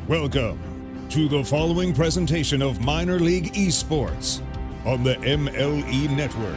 Welcome to the following presentation of Minor League Esports on the MLE Network.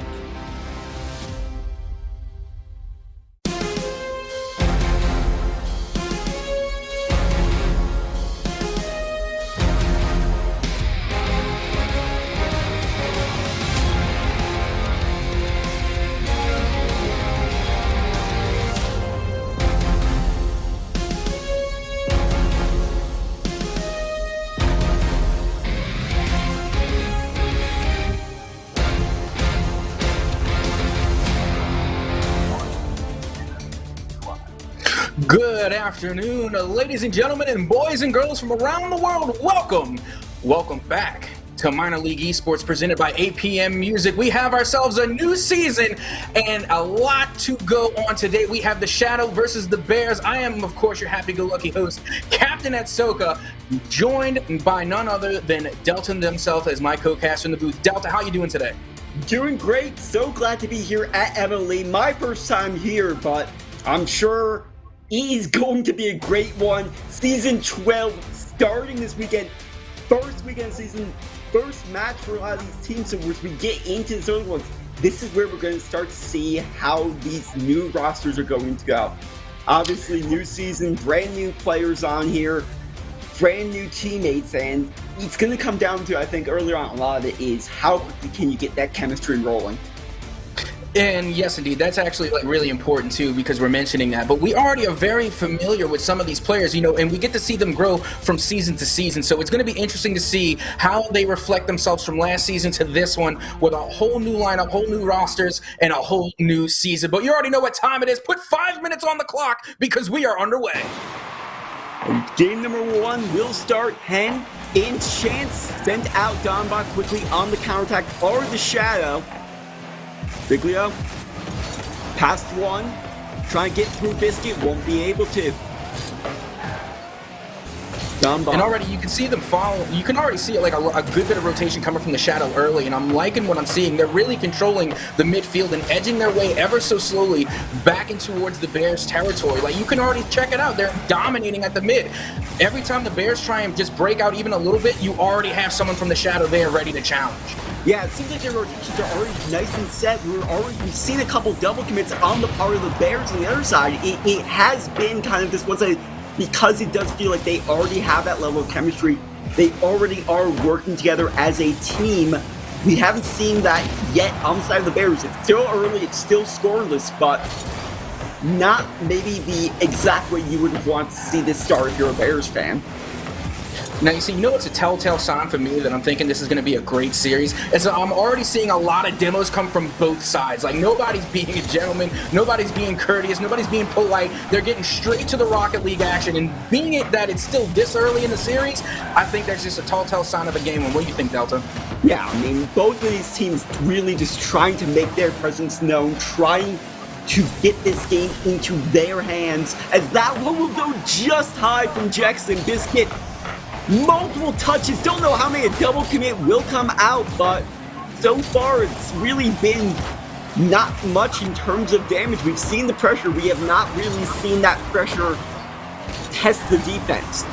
Good afternoon, ladies and gentlemen, and boys and girls from around the world. Welcome back to Minor League Esports presented by APM Music. We have ourselves a new season and a lot to go on today. We have the Shadow versus the Bears. I am, of course, your happy-go-lucky host, Captain Etsoka, joined by none other than Delton himself as my co-caster in the booth. Delta, how you doing today? Doing great. So glad to be here at MLE. My first time here, but I'm sure it is going to be a great one. Season 12 starting this weekend. First weekend of season, first match for a lot of these teams. So as we get into this early ones, this is where we're going to start to see how these new rosters are going to go. Obviously, new season, brand new players on here, brand new teammates, and it's going to come down to, I think, earlier on, a lot of it is how quickly can you get that chemistry rolling. And yes, indeed, that's actually really important too, because we're mentioning that. But we already are very familiar with some of these players, and we get to see them grow from season to season. So it's going to be interesting to see how they reflect themselves from last season to this one with a whole new lineup, whole new rosters, and a whole new season. But you already know what time it is. Put 5 minutes on the clock because we are underway. Game number one will start. Hen in chance sent out Donbot quickly on the counterattack or the Shadow. Biglio, past one, try and get through Biscuit, won't be able to. And already you can see them follow. You can already see like a good bit of rotation coming from the Shadow early, and I'm liking what I'm seeing. They're really controlling the midfield and edging their way ever so slowly back in towards the Bears' territory. Like, you can already check it out. They're dominating at the mid. Every time the Bears try and just break out even a little bit, you already have someone from the Shadow there ready to challenge. Yeah, it seems like their rotations are already nice and set. We've seen a couple double commits on the part of the Bears on the other side. It has been kind of this one-sided, because it does feel like they already have that level of chemistry. They already are working together as a team. We haven't seen that yet on the side of the Bears. It's still early, it's still scoreless, but not maybe the exact way you would want to see this start if you're a Bears fan. Now, you see, it's a telltale sign for me that I'm thinking this is going to be a great series. And so I'm already seeing a lot of demos come from both sides. Like, nobody's being a gentleman, nobody's being courteous, nobody's being polite. They're getting straight to the Rocket League action. And being it that it's still this early in the series, I think that's just a telltale sign of a game. And what do you think, Delta? Yeah, I mean, both of these teams really just trying to make their presence known, trying to get this game into their hands. As that one will go just high from Jackson. Biscuit, multiple touches, don't know how many a double commit will come out, but so far it's really been not much in terms of damage. We've seen the pressure, we have not really seen that pressure test the defense.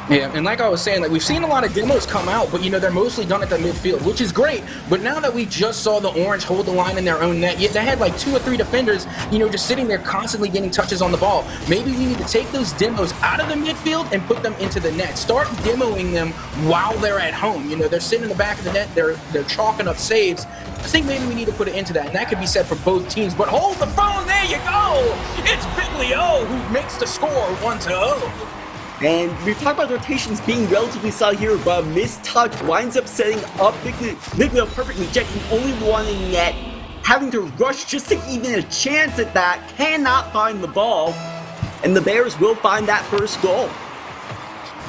Yeah, and like I was saying, we've seen a lot of demos come out, but they're mostly done at the midfield, which is great. But now that we just saw the Orange hold the line in their own net, they had 2 or 3 defenders, just sitting there constantly getting touches on the ball. Maybe we need to take those demos out of the midfield and put them into the net. Start demoing them while they're at home. They're sitting in the back of the net, they're chalking up saves. I think maybe we need to put it into that, and that could be said for both teams. But hold the phone, there you go! It's Biglio who makes the score 1-0. And we've talked about rotations being relatively solid here, but a missed touch winds up setting up Biglio perfectly, checking only one in net, having to rush just to even a chance at that, cannot find the ball, and the Bears will find that first goal.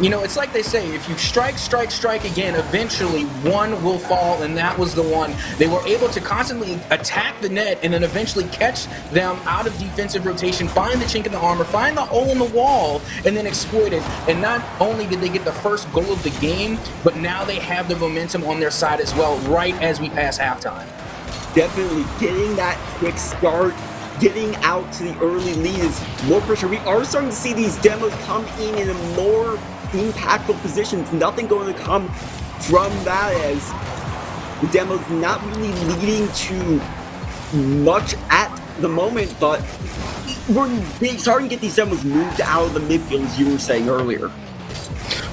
It's like they say, if you strike again, eventually one will fall, and that was the one. They were able to constantly attack the net and then eventually catch them out of defensive rotation, find the chink in the armor, find the hole in the wall, and then exploit it. And not only did they get the first goal of the game, but now they have the momentum on their side as well, right as we pass halftime. Definitely getting that quick start, getting out to the early lead is more pressure. We are starting to see these demos come in a more impactful positions. Nothing going to come from that, as the demo's not really leading to much at the moment, but we're starting to get these demos moved out of the midfield, as you were saying earlier.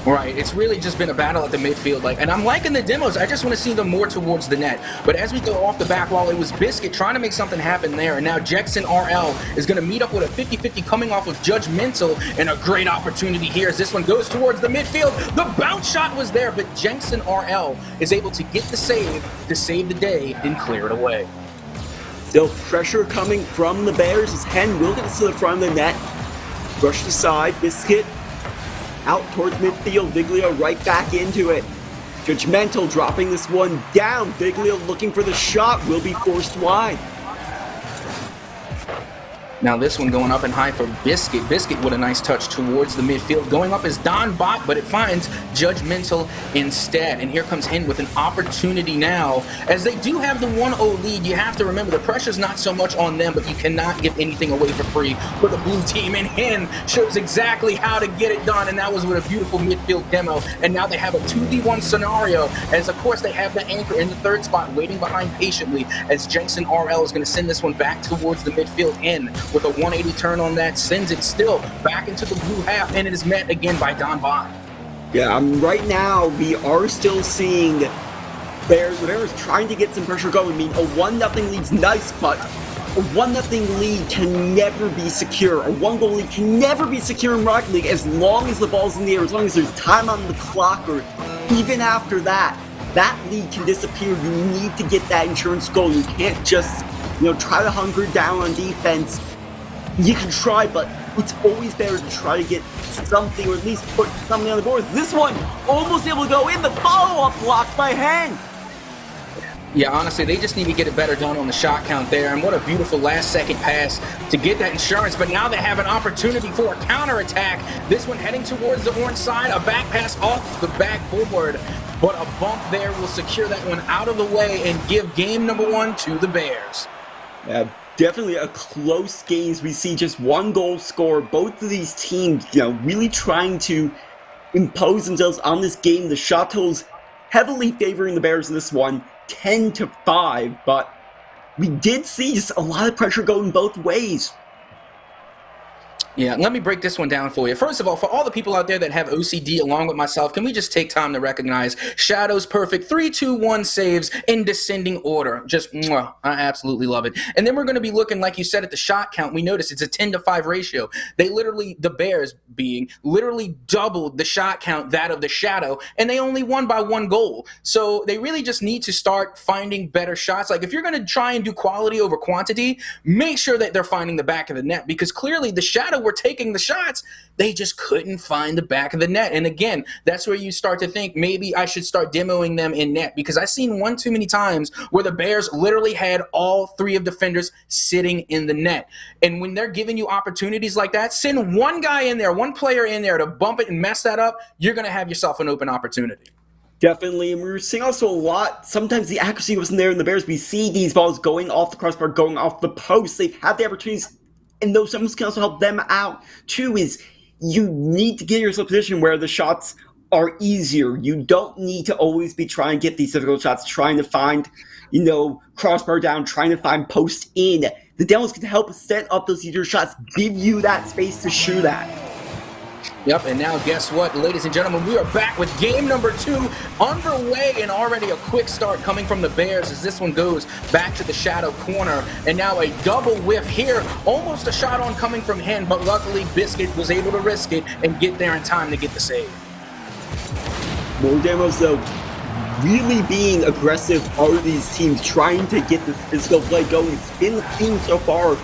Right, it's really just been a battle at the midfield, and I'm liking the demos. I just want to see them more towards the net. But as we go off the back wall, it was Biscuit trying to make something happen there, and now Jackson RL is going to meet up with a 50-50 coming off of Judgmental, and a great opportunity here as this one goes towards the midfield. The bounce shot was there, but Jackson RL is able to get the save to save the day and clear it away. Still pressure coming from the Bears as Hen will get to the front of the net. Brushed aside, Biscuit out towards midfield, Viglio right back into it. Judgmental dropping this one down. Viglio looking for the shot, will be forced wide. Now this one going up and high for Biscuit. Biscuit with a nice touch towards the midfield. Going up is Don Bot, but it finds Judgmental instead. And here comes Hen with an opportunity now. As they do have the 1-0 lead, you have to remember the pressure's not so much on them, but you cannot give anything away for free for the blue team. And Hen shows exactly how to get it done, and that was with a beautiful midfield demo. And now they have a 2v1 scenario, as of course they have the anchor in the third spot waiting behind patiently, as Jensen RL is going to send this one back towards the midfield end. With a 180 turn on that, sends it still back into the blue half, and it is met again by Don Bond. Yeah, right now we are still seeing Bears trying to get some pressure going. I mean, a 1-0 lead's nice, but a 1-0 lead can never be secure. A 1-goal lead can never be secure in Rocket League as long as the ball's in the air, as long as there's time on the clock, or even after that. That lead can disappear. You need to get that insurance goal. You can't just, try to hunker down on defense. You can try, but it's always better to try to get something, or at least put something on the board. This one almost able to go in. The follow-up blocked by Hen. Yeah, honestly, they just need to get it better done on the shot count there. And what a beautiful last-second pass to get that insurance. But now they have an opportunity for a counterattack. This one heading towards the orange side. A back pass off the backboard. But a bump there will secure that one out of the way and give game number 1 to the Bears. Yeah. Definitely a close game as we see just 1 goal score. Both of these teams, really trying to impose themselves on this game. The shot totals heavily favoring the Bears in this one, 10-5, but we did see just a lot of pressure going both ways. Yeah, let me break this one down for you. First of all, for all the people out there that have OCD along with myself, can we just take time to recognize Shadow's perfect 3-2-1 saves in descending order? Just, I absolutely love it. And then we're going to be looking, like you said, at the shot count. We notice it's a 10-5 ratio. They literally, the Bears literally doubled the shot count, that of the Shadow, and they only won by 1 goal. So they really just need to start finding better shots. Like, if you're going to try and do quality over quantity, make sure that they're finding the back of the net, because clearly the Shadow were taking the shots, they just couldn't find the back of the net. And again, that's where you start to think maybe I should start demoing them in net, because I've seen one too many times where the Bears literally had all 3 of defenders sitting in the net. And when they're giving you opportunities like that, send one guy in there, one player in there to bump it and mess that up, you're going to have yourself an open opportunity. Definitely, and we were seeing also a lot, sometimes the accuracy wasn't there in the Bears. We see these balls going off the crossbar, going off the post. They've had the opportunities, and those sometimes can also help them out too. Is you need to get yourself in a position where the shots are easier. You don't need to always be trying to get these difficult shots, trying to find, crossbar down, trying to find post in. The demos can help set up those easier shots, give you that space to shoot at. Yep, and now guess what, ladies and gentlemen, we are back with game number 2 underway, and already a quick start coming from the Bears as this one goes back to the Shadow corner. And now a double whiff here, almost a shot on coming from Hen, but luckily Biscuit was able to risk it and get there in time to get the save. More demos though, really being aggressive are these teams, trying to get this physical play going. It's been the theme so far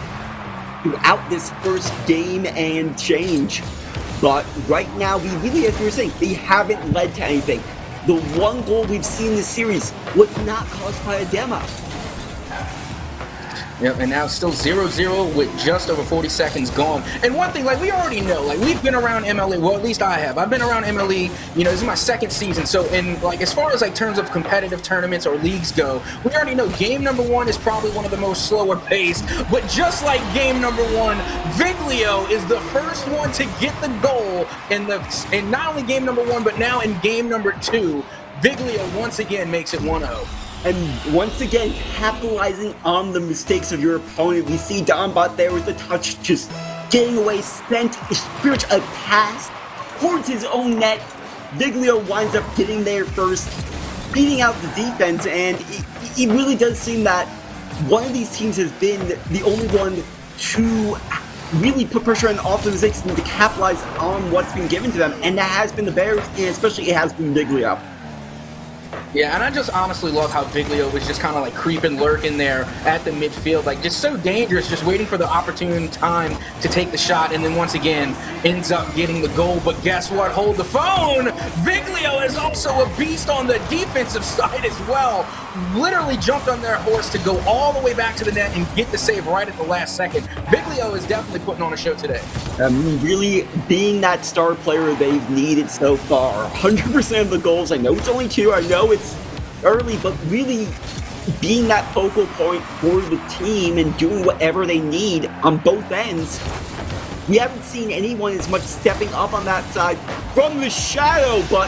throughout this first game and change. But right now, we really, as we were saying, they haven't led to anything. The 1 goal we've seen in this series was not caused by a demo. Yep, and now it's still 0-0 with just over 40 seconds gone. And one thing, like, we already know, like, we've been around MLE, well, at least I have. I've been around MLE, you know, this is my second season. So, in, like, as far as, like, terms of competitive tournaments or leagues go, we already know game number one is probably one of the most slower paced. But just like game number one, Viglio is the first one to get the goal in not only game number one, but now in game number two. Viglio once again makes it 1-0. And once again, capitalizing on the mistakes of your opponent. We see Donbot there with the touch, just getting away, sent pretty much a pass towards his own net. Viglio winds up getting there first, beating out the defense, and it really does seem that one of these teams has been the only one to really put pressure on off the mistakes and to capitalize on what's been given to them, and that has been the Bears, and especially it has been Viglio. Yeah, and I just honestly love how Viglio was just kind of like creeping, lurking there at the midfield, like just so dangerous, just waiting for the opportune time to take the shot, and then once again ends up getting the goal. But guess what? Hold the phone! Viglio is also a beast on the defensive side as well. Literally jumped on their horse to go all the way back to the net and get the save right at the last second. Viglio is definitely putting on a show today. Really being that star player they've needed so far. 100% of the goals. I know it's only 2. I know it's early, but really being that focal point for the team and doing whatever they need on both ends. We haven't seen anyone as much stepping up on that side from the shadow, but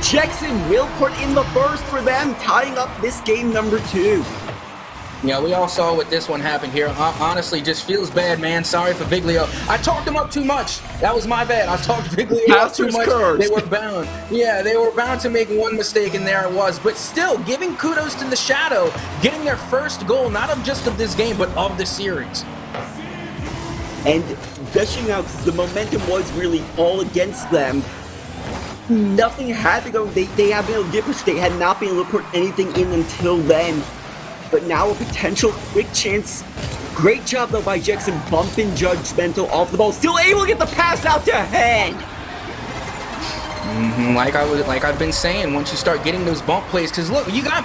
Jackson will put in the first for them, tying up this game number 2. Yeah, we all saw what this one happened here. Honestly, just feels bad, man. Sorry for Viglio. I talked him up too much. That was my bad. I talked Viglio up too much. They were bound. Yeah, they were bound to make one mistake, and there it was. But still, giving kudos to the Shadow, getting their first goal, not of just of this game, but of the series. And dishing out, the momentum was really all against them. Nothing had to go. They have been able to get push. They had not been able to put anything in until then. But now a potential quick chance. Great job though by Jackson, bumping Judgmental off the ball. Still able to get the pass out to Head. Like I've been saying, once you start getting those bump plays, because look, you got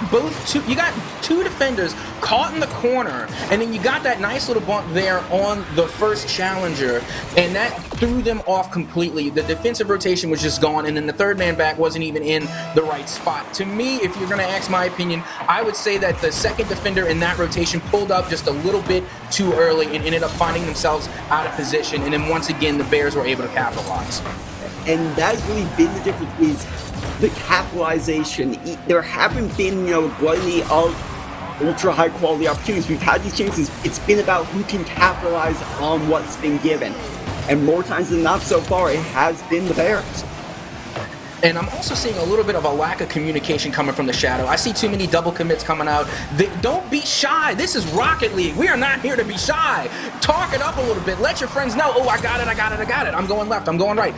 two defenders caught in the corner, and then you got that nice little bump there on the first challenger, and that threw them off completely. The defensive rotation was just gone, and then the third man back wasn't even in the right spot. To me, if you're going to ask my opinion, I would say that the second defender in that rotation pulled up just a little bit too early and ended up finding themselves out of position, and then once again the Bears were able to capitalize. And that's really been the difference, is the capitalization. There haven't been, plenty of ultra high quality opportunities. We've had these chances. It's been about who can capitalize on what's been given. And more times than not so far, it has been the Bears. And I'm also seeing a little bit of a lack of communication coming from the Shadow. I see too many double commits coming out. Don't be shy. This is Rocket League. We are not here to be shy. Talk it up a little bit. Let your friends know, oh, I got it. I'm going left. I'm going right.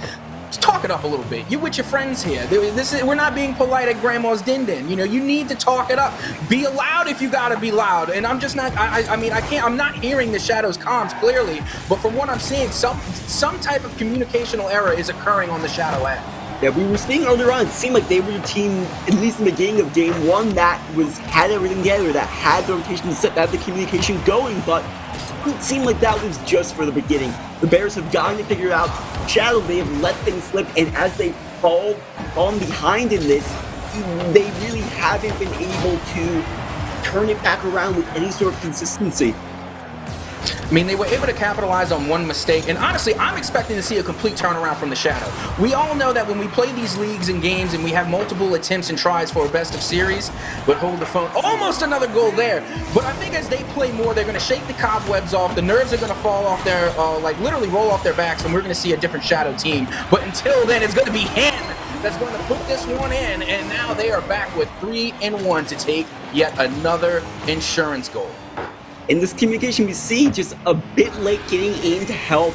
Just talk it up a little bit. You with your friends here. We're not being polite at Grandma's Din. You need to talk it up. Be loud if you gotta be loud. And I'm just not. I'm not hearing the Shadow's comms clearly. But from what I'm seeing, some type of communicational error is occurring on the Shadow end. Yeah, we were seeing earlier on, it seemed like they were the team, at least in the beginning of game 1, that had everything together, that had the rotation set, that had the communication going, but it seemed like that was just for the beginning. The Bears have gotten to figure out Shadow. They have let things slip, and as they fall behind in this, they really haven't been able to turn it back around with any sort of consistency. I mean, they were able to capitalize on one mistake, and honestly, I'm expecting to see a complete turnaround from the Shadow. We all know that when we play these leagues and games and we have multiple attempts and tries for a best of series, but hold the phone, almost another goal there. But I think as they play more, they're going to shake the cobwebs off, the nerves are going to fall off their, literally roll off their backs, and we're going to see a different Shadow team. But until then, it's going to be Hen that's going to put this one in, and now they are back with 3-1 to take yet another insurance goal. In this communication, we see just a bit late getting in to help.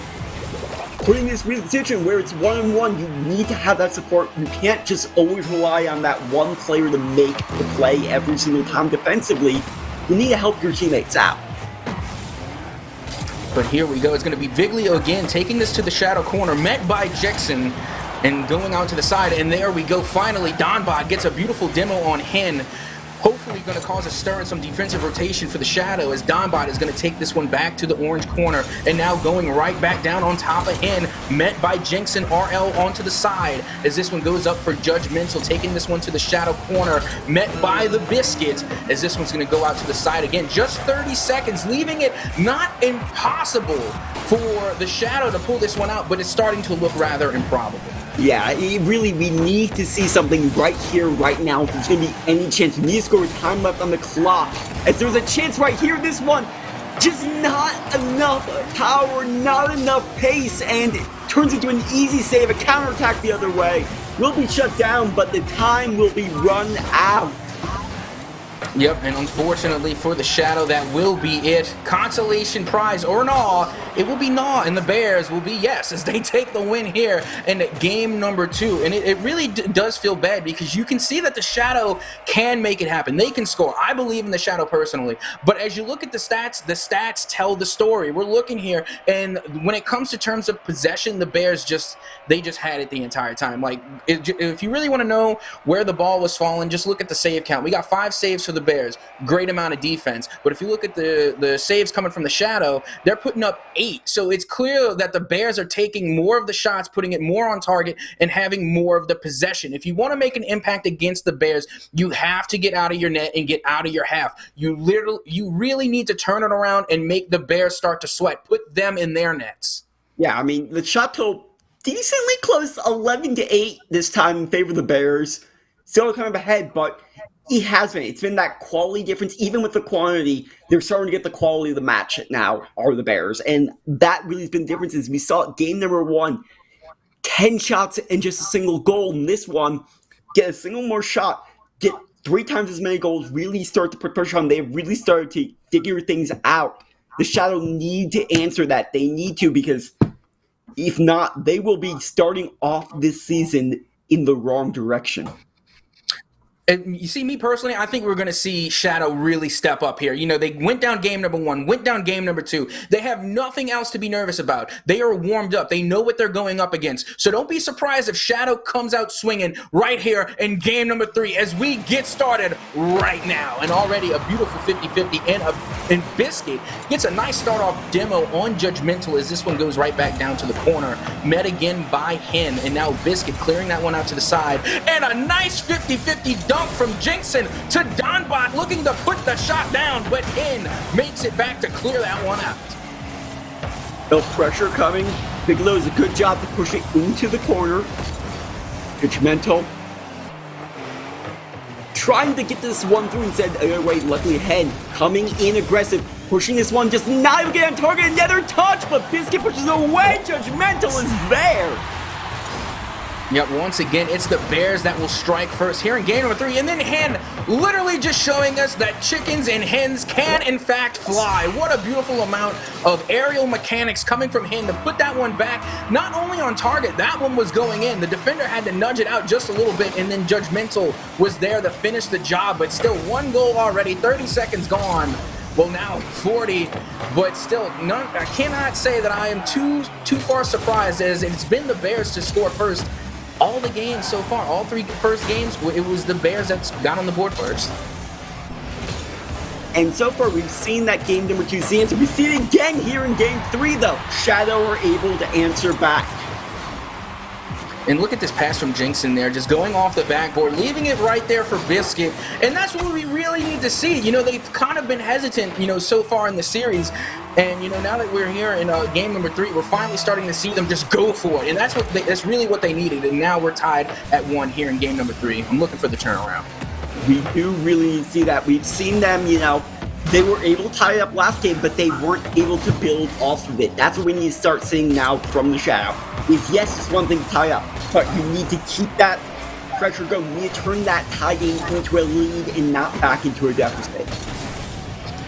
Putting this real situation where it's 1-on-1, you need to have that support. You can't just always rely on that one player to make the play every single time defensively. You need to help your teammates out. But here we go. It's going to be Viglio again, taking this to the Shadow corner, met by Jackson, and going out to the side. And there we go. Finally, Donbot gets a beautiful demo on Hen. hopefully going to cause a stir and some defensive rotation for the Shadow, as Donbot is going to take this one back to the orange corner, and now going right back down on top of Hen, met by Jinx and RL onto the side, as this one goes up for Judgmental, taking this one to the Shadow corner, met by the Biscuit, as this one's going to go out to the side again. Just 30 seconds, leaving it not impossible for the Shadow to pull this one out, but it's starting to look rather improbable. Yeah, we need to see something right here, right now. If there's going to be any chance. We need to score with time left on the clock. As there's a chance right here, this one, just not enough power, not enough pace, and it turns into an easy save, a counterattack the other way. Will be shut down, but the time will be run out. Yep, and unfortunately for the Shadow, that will be it. Consolation prize or Gnaw, it will be Gnaw, and the Bears will be yes, as they take the win here in game number 2. And it really does feel bad, because you can see that the Shadow can make it happen. They can score. I believe in the Shadow personally. But as you look at the stats tell the story. We're looking here, and when it comes to terms of possession, the Bears they just had it the entire time. Like, if you really want to know where the ball was falling, just look at the save count. We got 5 saves for the Bears, great amount of defense. But if you look at the saves coming from the Shadow, they're putting up 8. So it's clear that the Bears are taking more of the shots, putting it more on target, and having more of the possession. If you want to make an impact against the Bears, you have to get out of your net and get out of your half. You really need to turn it around and make the Bears start to sweat. Put them in their nets. Yeah, I mean, the shot total decently close, 11-8 this time in favor of the Bears. Still kind of ahead, but it has been. It's been that quality difference. Even with the quantity, they're starting to get the quality of the match now, are the Bears. And that really has been the difference. Is we saw game number 1, 10 shots and just a single goal. And this one, get a single more shot, get 3 times as many goals, really start to put pressure on. They really started to figure things out. The Shadow need to answer that. They need to, because if not, they will be starting off this season in the wrong direction. And you see, me personally, I think we're going to see Shadow really step up here. You know, they went down game number 1, went down game number 2. They have nothing else to be nervous about. They are warmed up. They know what they're going up against. So don't be surprised if Shadow comes out swinging right here in game number 3 as we get started right now. And already a beautiful 50-50, and Biscuit gets a nice start off demo on Judgmental, as this one goes right back down to the corner. Met again by Hen, and now Biscuit clearing that one out to the side. And a nice 50-50 dunk from Jinxon to Donbot, looking to put the shot down, but Hen makes it back to clear that one out. No pressure coming. Bigelow does a good job to push it into the corner. Judgmental trying to get this one through instead. Wait, luckily Hen coming in aggressive, pushing this one, just not even getting on target. Another touch, but Biscuit pushes away. Judgmental is there. Yep, once again, it's the Bears that will strike first here in game number 3. And then Hen literally just showing us that chickens and hens can, in fact, fly. What a beautiful amount of aerial mechanics coming from Hen to put that one back, not only on target, that one was going in. The defender had to nudge it out just a little bit, and then Judgmental was there to finish the job. But still, 1 goal already, 30 seconds gone. Well, now 40, but still, I cannot say that I am too far surprised, as it's been the Bears to score first. All the games so far, all 3 first games, it was the Bears that got on the board first. And so far, we've seen that game number 2 see answer. We see it again here in game 3, though. Shadow are able to answer back. And look at this pass from Jinxon there, just going off the backboard, leaving it right there for Biscuit. And that's what we really need to see. You know, they've kind of been hesitant, you know, so far in the series. And, you know, now that we're here in game number 3, we're finally starting to see them just go for it. And that's really what they needed. And now we're tied at 1 here in game number 3. I'm looking for the turnaround. We do really see that. We've seen them, you know, they were able to tie it up last game, but they weren't able to build off of it. That's what we need to start seeing now from the Shadow. Is yes, it's one thing to tie up, but you need to keep that pressure going. You need to turn that tie game into a lead and not back into a deficit.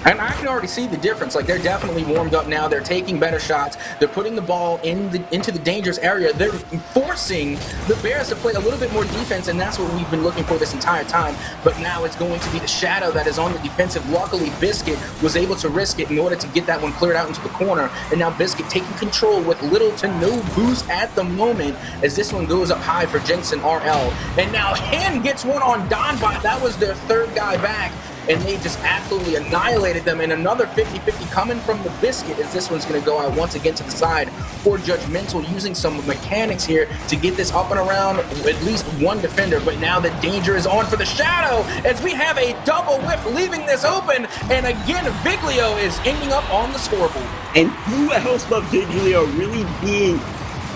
And I can already see the difference. Like, they're definitely warmed up now. They're taking better shots. They're putting the ball into the dangerous area. They're forcing the Bears to play a little bit more defense, and that's what we've been looking for this entire time. But now it's going to be the shadow that is on the defensive. Luckily, Biscuit was able to risk it in order to get that one cleared out into the corner. And now Biscuit taking control with little to no boost at the moment as this one goes up high for Jensen RL. And now Hen gets one on Donbot. That was their third guy back. And they just absolutely annihilated them. And another 50-50 coming from the Biscuit as this one's going to go out once again to the side for Judgmental, using some mechanics here to get this up and around at least one defender. But now the danger is on for the Shadow as we have a double whip leaving this open. And again, Viglio is ending up on the scoreboard. And who else but Viglio really being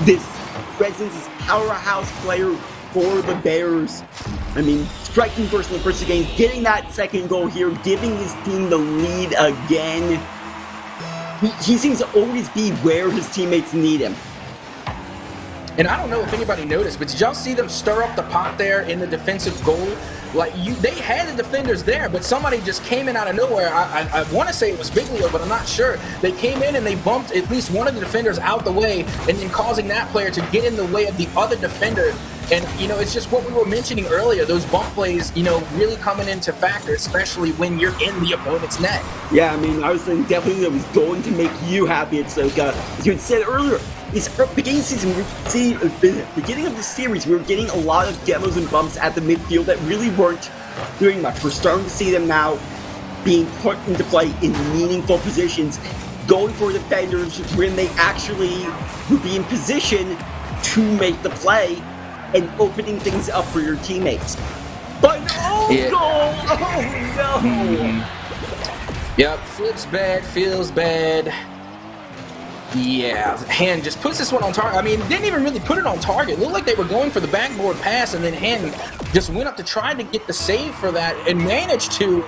this presence, this powerhouse player for the Bears? I mean, striking first in the first game, getting that second goal here, giving his team the lead again. He seems to always be where his teammates need him. And I don't know if anybody noticed, but did y'all see them stir up the pot there in the defensive goal? Like, they had the defenders there, but somebody just came in out of nowhere. I want to say it was Viglio, but I'm not sure. They came in and they bumped at least one of the defenders out the way, and then causing that player to get in the way of the other defender. And, you know, it's just what we were mentioning earlier, those bump plays, you know, really coming into factor, especially when you're in the opponent's net. Yeah, I mean, I was thinking definitely that was going to make you happy. It's like, as you had said earlier, it's beginning season, beginning of the series, we were getting a lot of demos and bumps at the midfield that really weren't doing much. We're starting to see them now being put into play in meaningful positions, going for defenders when they actually would be in position to make the play and opening things up for your teammates. But goal! Oh no! Yep, flips bad, feels bad. Yeah, Hen just puts this one on target. I mean, didn't even really put it on target. It looked like they were going for the backboard pass, and then Hen just went up to try to get the save for that and managed to,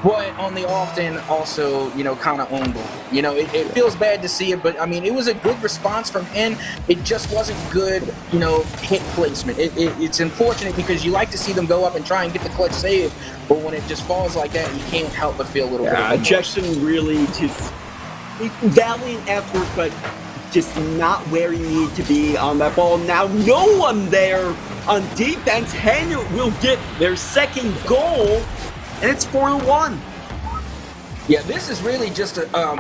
but on the off end also, you know, kind of owned it. You know, it feels bad to see it, but I mean, it was a good response from Hen. It just wasn't good, you know, hit placement. It's unfortunate because you like to see them go up and try and get the clutch save, but when it just falls like that, you can't help but feel a little bit of Jackson really just valiant effort, but just not where he needed to be on that ball. Now no one there on defense. Hen will get their second goal, and it's 4-1. Yeah, this is really just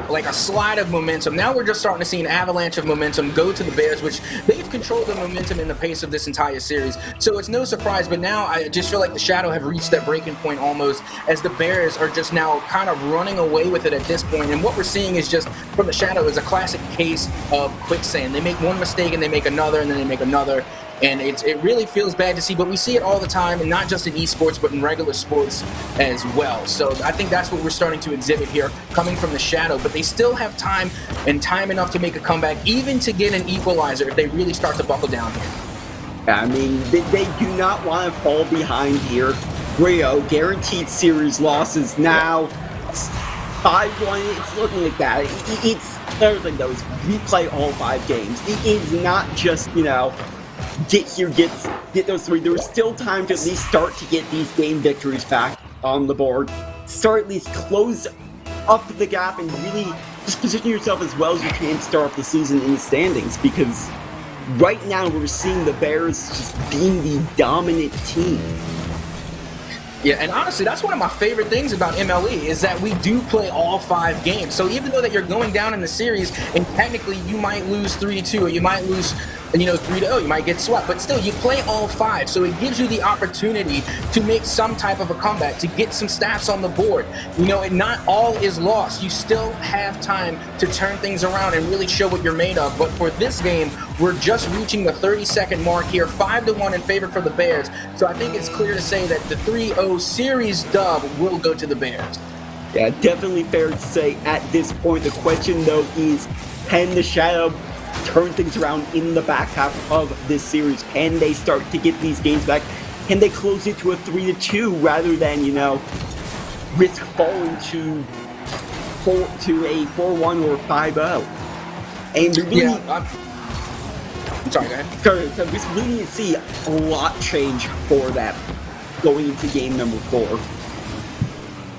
like a slide of momentum. Now we're just starting to see an avalanche of momentum go to the Bears, which they've controlled the momentum and the pace of this entire series. So it's no surprise, but now I just feel like the Shadow have reached that breaking point almost, as the Bears are just now kind of running away with it at this point. And what we're seeing is just from the Shadow is a classic case of quicksand. They make one mistake and they make another and then they make another. And it really feels bad to see, but we see it all the time, and not just in esports, but in regular sports as well. So I think that's what we're starting to exhibit here, coming from the Shadow. But they still have time and time enough to make a comeback, even to get an equalizer if they really start to buckle down here. I mean, they do not want to fall behind here. Rio, guaranteed series losses now. 5-1, it's looking like that. It's everything, though, is we play all 5 games. It is not just, you know, get those 3. There was still time to at least start to get these game victories back on the board. Start at least close up the gap and really just position yourself as well as you can to start off the season in the standings, because right now we're seeing the Bears just being the dominant team. Yeah, and honestly, that's one of my favorite things about MLE is that we do play all 5 games. So even though that you're going down in the series, and technically you might lose 3-2, or you might lose, you know, 3-0, you might get swept, but still you play all 5. So it gives you the opportunity to make some type of a comeback, to get some stats on the board. You know, and not all is lost. You still have time to turn things around and really show what you're made of. But for this game, we're just reaching the 30-second mark here, 5-1 in favor for the Bears. So I think it's clear to say that the 3-0 series dub will go to the Bears. Yeah, definitely fair to say at this point. The question, though, is can the Shadow turn things around in the back half of this series? Can they start to get these games back? Can they close it to a 3-2 rather than, you know, risk falling to a 4-1 or 5-0? And really, yeah, I'm sorry, go ahead. So we really need to see a lot change for that going into game number 4.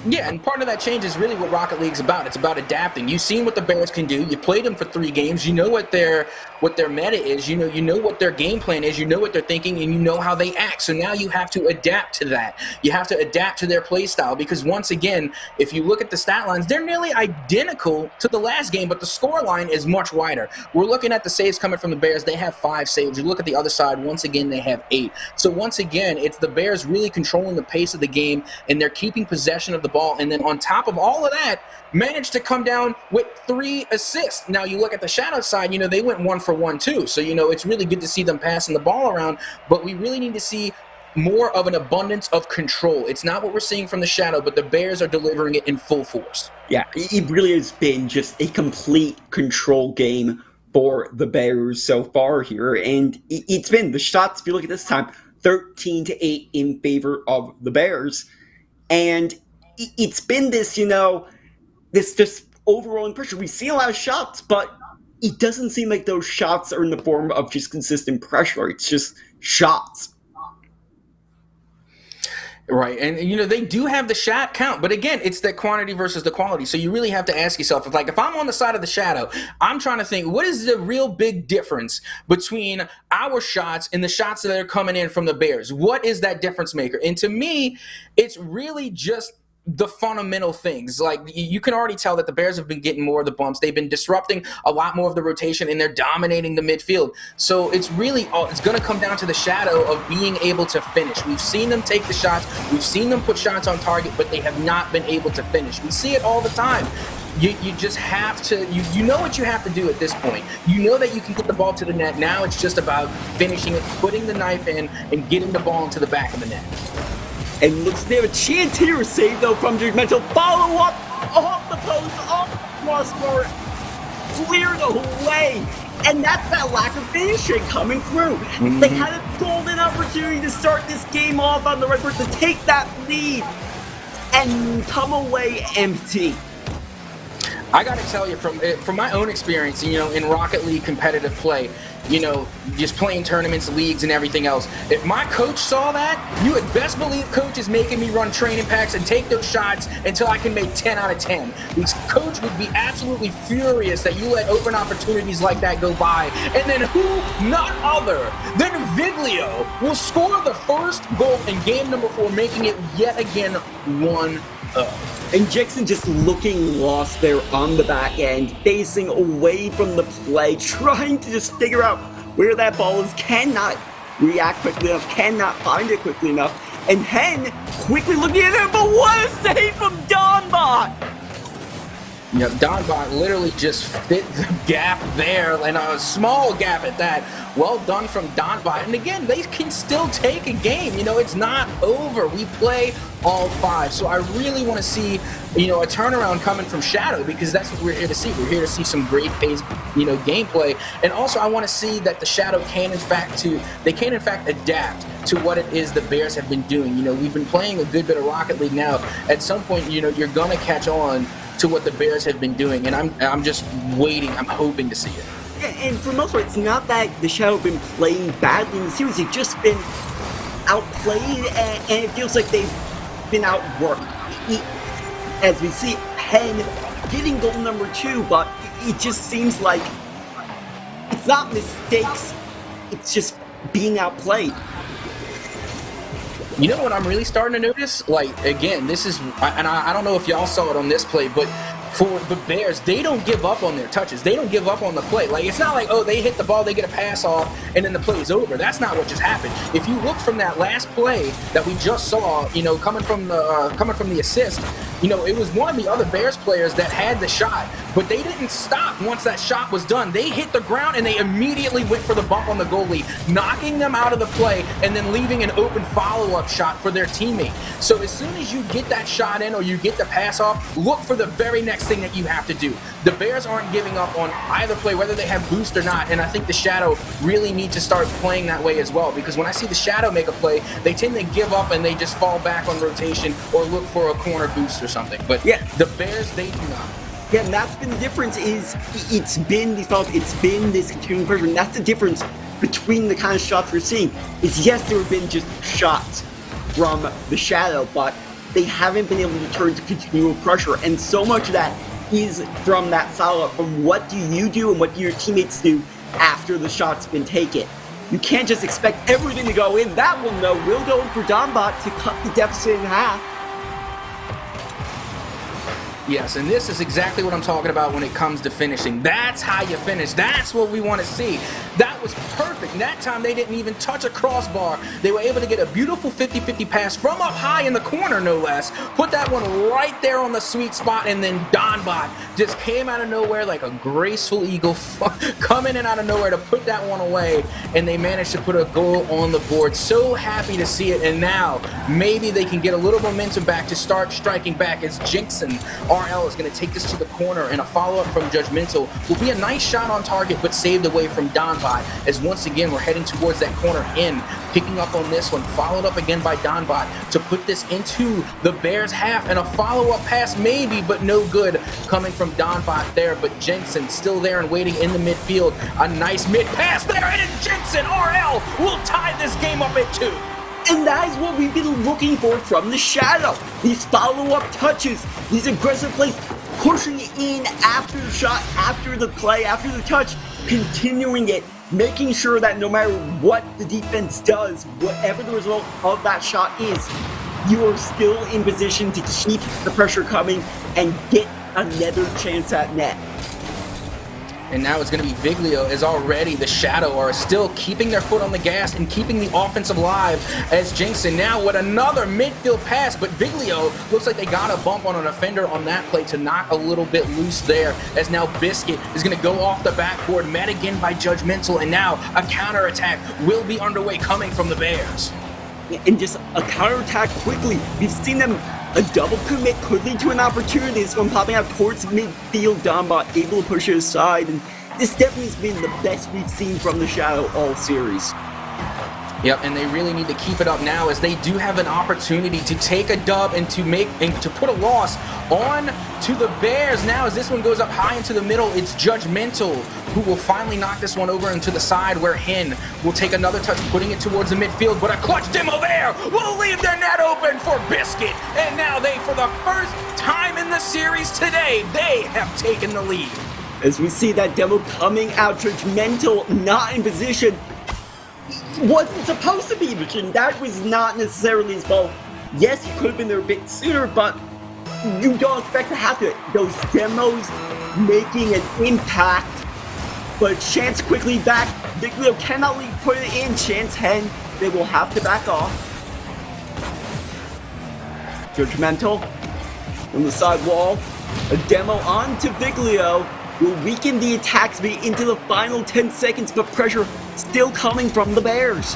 Yeah, and part of that change is really what Rocket League's about. It's about adapting. You've seen what the Bears can do. You played them for 3 games. You know what their meta is. You know what their game plan is. You know what they're thinking, and you know how they act. So now you have to adapt to that. You have to adapt to their play style because once again, if you look at the stat lines, they're nearly identical to the last game, but the score line is much wider. We're looking at the saves coming from the Bears. They have 5 saves. You look at the other side, once again, they have 8. So once again, it's the Bears really controlling the pace of the game, and they're keeping possession of the ball, and then on top of all of that, managed to come down with 3 assists. Now you look at the Shadow side, they went 1 for 1 too. So it's really good to see them passing the ball around, but we really need to see more of an abundance of control. It's not what we're seeing from the Shadow, but the Bears are delivering it in full force. Yeah, it really has been just a complete control game for the Bears so far here, and it's been the shots, if you look at this time, 13-8 in favor of the Bears. And it's been this, this just overall impression. We see a lot of shots, but it doesn't seem like those shots are in the form of just consistent pressure. It's just shots. Right, and they do have the shot count, but again, it's the quantity versus the quality. So you really have to ask yourself, if I'm on the side of the Shadow, I'm trying to think, what is the real big difference between our shots and the shots that are coming in from the Bears? What is that difference maker? And to me, it's really just the fundamental things. Like, you can already tell that the Bears have been getting more of the bumps. They've been disrupting a lot more of the rotation, and they're dominating the midfield. So it's really it's going to come down to the Shadow of being able to finish. We've seen them take the shots. We've seen them put shots on target, but they have not been able to finish. We see it all the time. You just have to, you know what you have to do at this point. You know that you can get the ball to the net. Now it's just about finishing it, putting the knife in, and getting the ball into the back of the net. And looks they have a chance here. Save though from Judgmental. Follow up off the post, off the crossbar, cleared away. And that's that lack of finishing coming through. Mm-hmm. They had a golden opportunity to start this game off on the right foot, to take that lead and come away empty. I got to tell you, from my own experience, in Rocket League competitive play, just playing tournaments, leagues, and everything else, if my coach saw that, you would best believe coach is making me run training packs and take those shots until I can make 10 out of 10. This coach would be absolutely furious that you let open opportunities like that go by. And then who, not other than Viglio, will score the first goal in game number 4, making it yet again 1-0. And Jackson just looking lost there on the back end, facing away from the play, trying to just figure out where that ball is, cannot react quickly enough, cannot find it quickly enough, and Hen quickly looking at it, but what a save from Donbot! Yeah, Donbot literally just fit the gap there, and a small gap at that. Well done from Donbot. And again, they can still take a game. It's not over. We play all 5. So I really want to see, a turnaround coming from Shadow, because that's what we're here to see. We're here to see some great pace, gameplay. And also I want to see that the Shadow can in fact adapt to what it is the Bears have been doing. We've been playing a good bit of Rocket League now. At some point, you're going to catch on to what the Bears have been doing, and I'm just waiting. I'm hoping to see it. And for the most part, it's not that the Shadow have been playing badly in the series. They've just been outplayed, and it feels like they've been outworked. As we see Hen getting goal number 2, but it just seems like it's not mistakes. It's just being outplayed. You know what I'm really starting to notice? Again, this is, and I don't know if y'all saw it on this play, but for the Bears, they don't give up on their touches. They don't give up on the play. It's not like, they hit the ball, they get a pass off, and then the play is over. That's not what just happened. If you look from that last play that we just saw, coming from the assist, it was one of the other Bears players that had the shot, but they didn't stop once that shot was done. They hit the ground, and they immediately went for the bump on the goalie, knocking them out of the play, and then leaving an open follow-up shot for their teammate. So as soon as you get that shot in or you get the pass off, look for the very next thing that you have to do. The Bears aren't giving up on either play, whether they have boost or not, and I think the Shadow really need to start playing that way as well, because when I see the Shadow make a play, they tend to give up and they just fall back on rotation or look for a corner boost or something. But yeah, the Bears, they do not. Yeah, and that's been the difference. It's been these fouls, it's been this continuing pressure, and that's the difference between the kind of shots we're seeing. Is yes, there have been just shots from the Shadow, but they haven't been able to turn to continual pressure. And so much of that is from that follow-up, from what do you do and what do your teammates do after the shot's been taken. You can't just expect everything to go in. That will go in for Donbot to cut the deficit in half. Yes, and this is exactly what I'm talking about when it comes to finishing. That's how you finish. That's what we want to see. That was perfect. And that time they didn't even touch a crossbar. They were able to get a beautiful 50-50 pass from up high in the corner, no less. Put that one right there on the sweet spot, and then Donbot just came out of nowhere like a graceful eagle, coming in out of nowhere to put that one away, and they managed to put a goal on the board. So happy to see it, and now maybe they can get a little momentum back to start striking back as Jinxon RL is going to take this to the corner, and a follow-up from Judgmental will be a nice shot on target, but saved away from Donbot, as once again we're heading towards that corner in. Picking up on this one, followed up again by Donbot to put this into the Bears' half, and a follow-up pass maybe, but no good coming from Donbot there, but Jensen still there and waiting in the midfield. A nice mid-pass there, and Jensen RL will tie this game up at 2. And that is what we've been looking for from the Shadow. These follow-up touches, these aggressive plays, pushing it in after the shot, after the play, after the touch, continuing it, making sure that no matter what the defense does, whatever the result of that shot is, you are still in position to keep the pressure coming and get another chance at net. And now it's going to be Viglio, as already the Shadow are still keeping their foot on the gas and keeping the offense alive, as Jinxon now with another midfield pass, but Viglio looks like they got a bump on an offender on that play to knock a little bit loose there, as now Biscuit is going to go off the backboard, met again by Judgmental, and now a counterattack will be underway coming from the Bears. And just a counterattack quickly. We've seen them, a double commit could lead to an opportunity. This one popping out towards midfield, Donbot able to push it aside, and this definitely has been the best we've seen from the Shadow all series. Yep, and they really need to keep it up now, as they do have an opportunity to take a dub and to put a loss on to the Bears. Now as this one goes up high into the middle, it's Judgmental who will finally knock this one over into the side, where Hen will take another touch, putting it towards the midfield, but a clutch demo there will leave their net open for Biscuit. And now they, for the first time in the series today, they have taken the lead. As we see that demo coming out, Judgmental not in position. Wasn't supposed to be in position. That was not necessarily his fault. Yes, he could have been there a bit sooner, but you don't expect to have to. Those demos making an impact. But Chance quickly back. Viglio cannot put it in. Chance Hen, they will have to back off. Judgmental on the side wall. A demo onto Viglio will weaken the attack speed into the final 10 seconds, but pressure still coming from the Bears.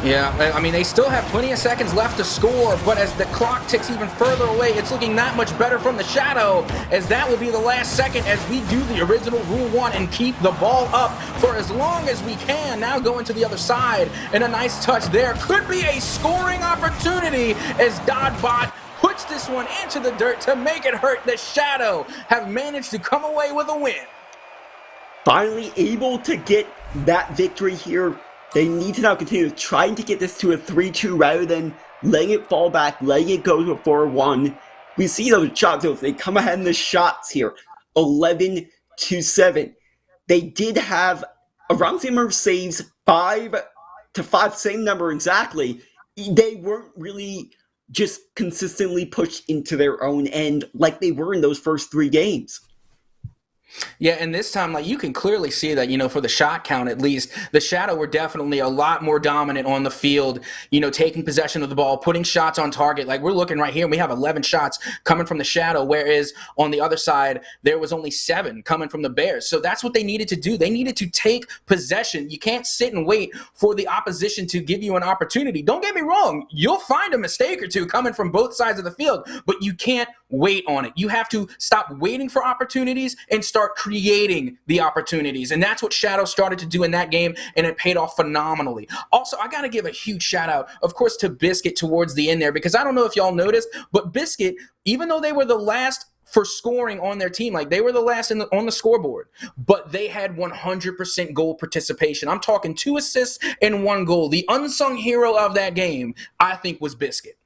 Yeah, I mean, they still have plenty of seconds left to score, but as the clock ticks even further away, it's looking that much better from the Shadow, as that will be the last second as we do the original Rule 1 and keep the ball up for as long as we can. Now going to the other side, and a nice touch there. Could be a scoring opportunity as Donbot puts this one into the dirt to make it hurt. The Shadow have managed to come away with a win. Finally able to get that victory here. They need to now continue trying to get this to a 3-2 rather than letting it fall back, letting it go to a 4-1. We see those shots, they come ahead in the shots here, 11-7. They did have around the same number of saves, 5 to 5, same number exactly. They weren't really just consistently pushed into their own end like they were in those first 3 games. Yeah, and this time, like, you can clearly see that, you know, for the shot count at least, the Shadow were definitely a lot more dominant on the field, you know, taking possession of the ball, putting shots on target. Like, we're looking right here, we have 11 shots coming from the Shadow, whereas on the other side, there was only 7 coming from the Bears. So that's what they needed to do. They needed to take possession. You can't sit and wait for the opposition to give you an opportunity. Don't get me wrong, you'll find a mistake or two coming from both sides of the field, but you can't wait on it. You have to stop waiting for opportunities and start creating the opportunities. And that's what Shadow started to do in that game, and it paid off phenomenally. Also, I got to give a huge shout out, of course, to Biscuit towards the end there, because I don't know if y'all noticed, but Biscuit, even though they were the last for scoring on their team, like they were the last on the scoreboard, but they had 100% goal participation. I'm talking 2 assists and 1 goal. The unsung hero of that game, I think, was Biscuit.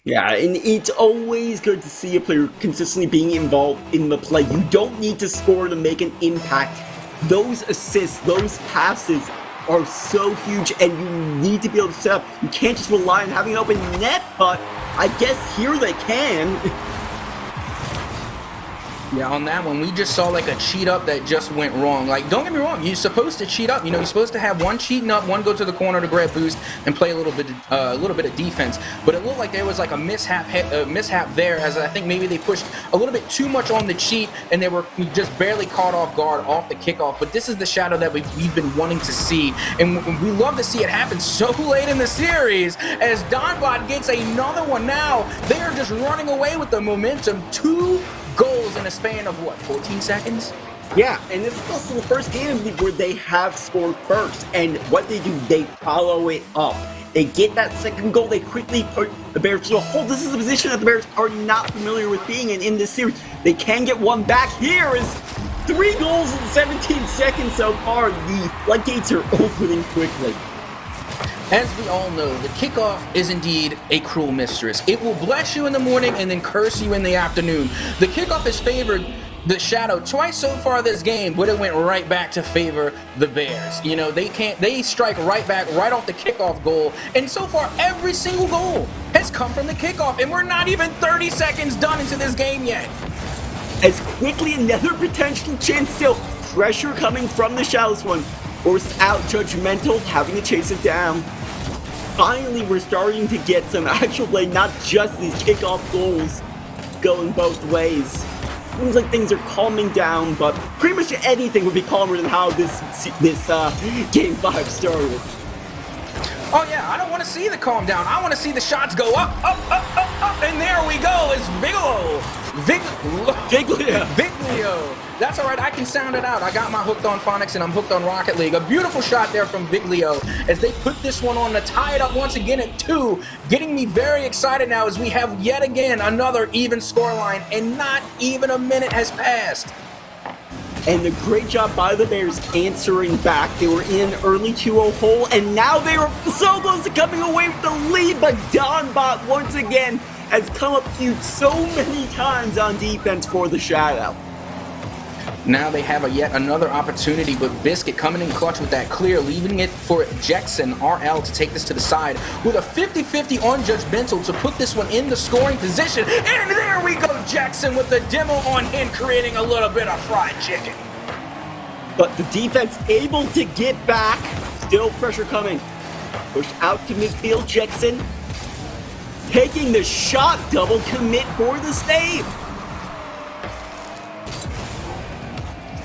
Yeah, and it's always good to see a player consistently being involved in the play. You don't need to score to make an impact. Those assists, those passes are so huge, and you need to be able to set up. You can't just rely on having an open net, but I guess here they can. Yeah, on that one, we just saw like a cheat up that just went wrong. Like, don't get me wrong, you're supposed to cheat up. You know, you're supposed to have one cheating up, one go to the corner to grab boost and play a little bit of defense. But it looked like there was like a mishap there, as I think maybe they pushed a little bit too much on the cheat and they were just barely caught off guard off the kickoff. But this is the shadow that we've been wanting to see, and we love to see it happen so late in the series as Donbot gets another one. Now they are just running away with the momentum. 2 goals in a span of what, 14 seconds? Yeah, and this is also the first game where they have scored first, and what they do, they follow it up. They get that second goal, they quickly put the Bears to a hold. This is a position that the Bears are not familiar with being in this series. They can get one back. Here is 3 goals in 17 seconds so far. The floodgates are opening quickly. As we all know, the kickoff is indeed a cruel mistress. It will bless you in the morning and then curse you in the afternoon. The kickoff has favored the Shadow twice so far this game, but it went right back to favor the Bears. You know, they strike right back right off the kickoff goal, and so far every single goal has come from the kickoff, and we're not even 30 seconds done into this game yet. As quickly, another potential chance still. Pressure coming from the Shadows one. Forced out, Judgmental, having to chase it down. Finally, we're starting to get some actual play, not just these kickoff goals going both ways. Seems like things are calming down, but pretty much anything would be calmer than how this Game 5 started. Oh yeah, I don't want to see the calm down. I want to see the shots go up, up, up, up, up, and there we go. It's Bigelow. Viglio. That's all right. I can sound it out. I got my hooked on phonics and I'm hooked on Rocket League. A beautiful shot there from Viglio as they put this one on to tie it up once again at 2. Getting me very excited now as we have yet again another even scoreline, and not even a minute has passed. And a great job by the Bears answering back. They were in an early 2-0 hole, and now they are so close to coming away with the lead, but Donbot once again has come up huge so many times on defense for the Shadow. Now they have yet another opportunity, but Biscuit coming in clutch with that clear, leaving it for Jackson RL to take this to the side with a 50-50 on Judgmental to put this one in the scoring position. And there we go, Jackson with the demo on in, creating a little bit of fried chicken. But the defense able to get back. Still pressure coming. Push out to midfield, Jackson. Taking the shot, double commit for the save.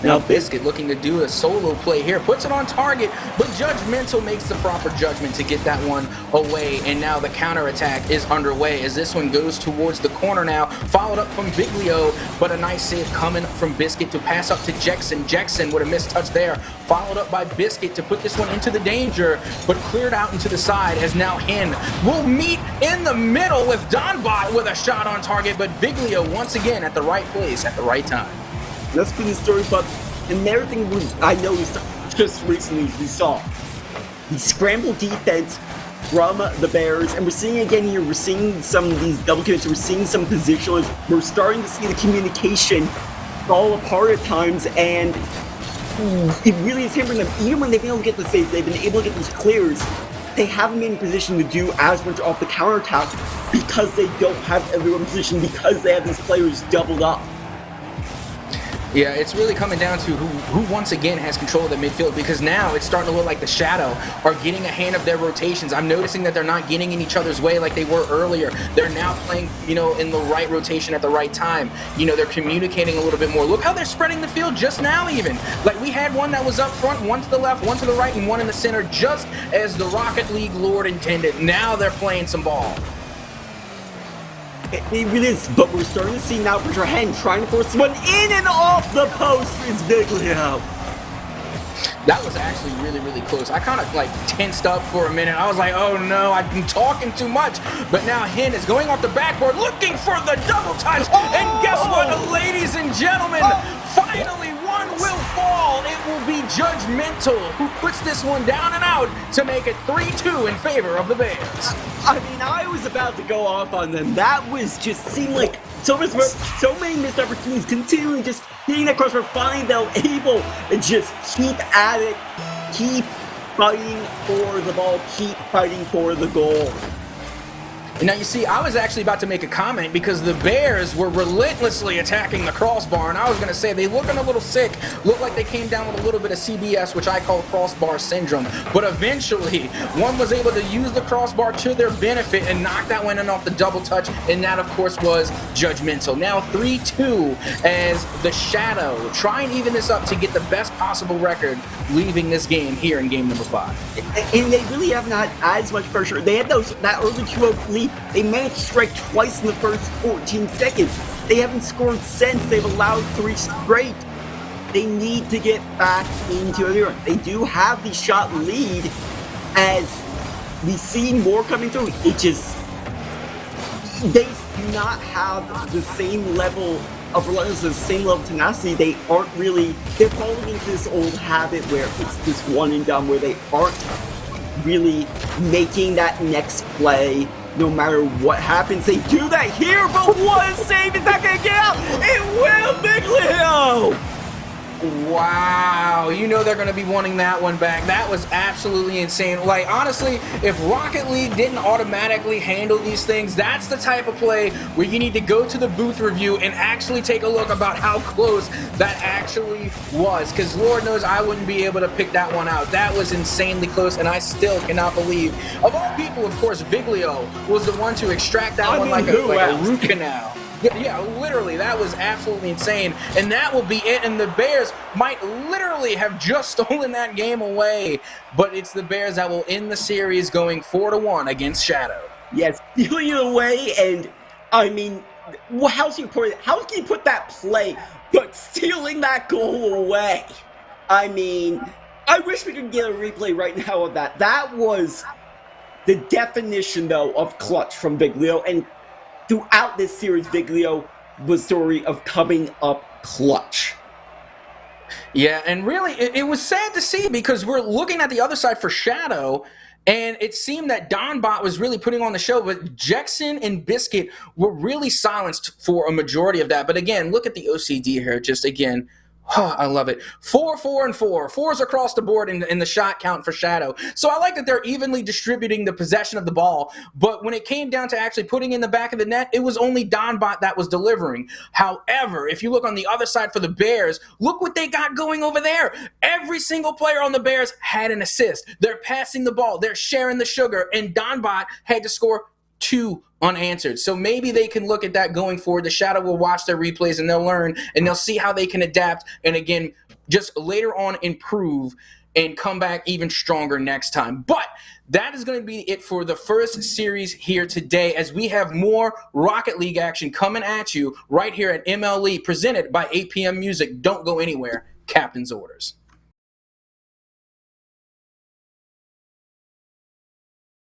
Now Biscuit looking to do a solo play here, puts it on target, but Judgmental makes the proper judgment to get that one away, and now the counterattack is underway as this one goes towards the corner now, followed up from Viglio, but a nice save coming from Biscuit to pass up to Jackson. Jackson with a missed touch there, followed up by Biscuit to put this one into the danger, but cleared out into the side as now Hen will meet in the middle with Donbot with a shot on target, but Viglio once again at the right place at the right time. That's been the story, but another thing I noticed just recently we saw the scramble defense from the Bears, and we're seeing again here, we're seeing some of these double commits, we're seeing some positionals, we're starting to see the communication fall apart at times, and it really is hampering them. Even when they've been able to get the saves, they've been able to get these clears, they haven't been in position to do as much off the counterattack because they don't have everyone in position, because they have these players doubled up. Yeah, it's really coming down to who once again has control of the midfield, because now it's starting to look like the Shadow are getting a hand of their rotations. I'm noticing that they're not getting in each other's way like they were earlier. They're now playing, you know, in the right rotation at the right time. You know, they're communicating a little bit more. Look how they're spreading the field just now even. Like we had one that was up front, one to the left, one to the right, and one in the center, just as the Rocket League Lord intended. Now they're playing some ball. It really is, but we're starting to see now for Hen trying to force one in and off the post is Viglio. That was actually really, really close. I kind of like tensed up for a minute. I was like, oh no, I've been talking too much. But now Hen is going off the backboard looking for the double touch. And guess what, ladies and gentlemen? Finally, one will fall. It will be Judgmental who puts this one down and out to make it 3-2 in favor of the Bears. I mean, I was about to go off on them. That was just seemed like so many missed opportunities, continually just hitting that crossbar, finally they're able to just keep at it, keep fighting for the ball, keep fighting for the goal. Now, you see, I was actually about to make a comment because the Bears were relentlessly attacking the crossbar, and I was going to say they looking a little sick, looked like they came down with a little bit of CBS, which I call crossbar syndrome. But eventually, one was able to use the crossbar to their benefit and knock that one in off the double touch, and that, of course, was Judgmental. Now 3-2 as the Shadow try and even this up to get the best possible record, leaving this game here in game number 5. And they really haven't had as much pressure. They had that early 2-0 lead. They managed to strike twice in the first 14 seconds. They haven't scored since. They've allowed 3 straight. They need to get back into a run. They do have the shot lead as we see more coming through. It just, they do not have the same level of relentlessness, the same level of tenacity. They're falling into this old habit where it's this one and done, where they aren't really making that next play. No matter what happens, they do that here, but what a save! Is that gonna get out? It will, Big Leo! Wow, you know they're going to be wanting that one back. That was absolutely insane. Like, honestly, if Rocket League didn't automatically handle these things, that's the type of play where you need to go to the booth review and actually take a look about how close that actually was. Because Lord knows I wouldn't be able to pick that one out. That was insanely close, and I still cannot believe. Of all people, of course, Viglio was the one to extract that one like a root canal. Yeah, literally, that was absolutely insane, and that will be it, and the Bears might literally have just stolen that game away, but it's the Bears that will end the series going 4-1 against Shadow. Yes, stealing it away, and, I mean, how can you put that play, but stealing that goal away? I mean, I wish we could get a replay right now of that. That was the definition, though, of clutch from Big Leo, and throughout this series, Viglio was the story of coming up clutch. Yeah, and really, it was sad to see because we're looking at the other side for Shadow, and it seemed that Donbot was really putting on the show, but Jackson and Biscuit were really silenced for a majority of that. But again, look at the OCD here, just again. Oh, I love it. 4, 4, and 4. 4s across the board in the shot count for Shadow. So I like that they're evenly distributing the possession of the ball. But when it came down to actually putting in the back of the net, it was only Donbot that was delivering. However, if you look on the other side for the Bears, look what they got going over there. Every single player on the Bears had an assist. They're passing the ball. They're sharing the sugar. And Donbot had to score 2 unanswered. So maybe they can look at that going forward. The Shadow will watch their replays and they'll learn and they'll see how they can adapt and again, just later on improve and come back even stronger next time. But that is going to be it for the first series here today as we have more Rocket League action coming at you right here at MLE presented by 8 PM Music. Don't go anywhere. Captain's orders.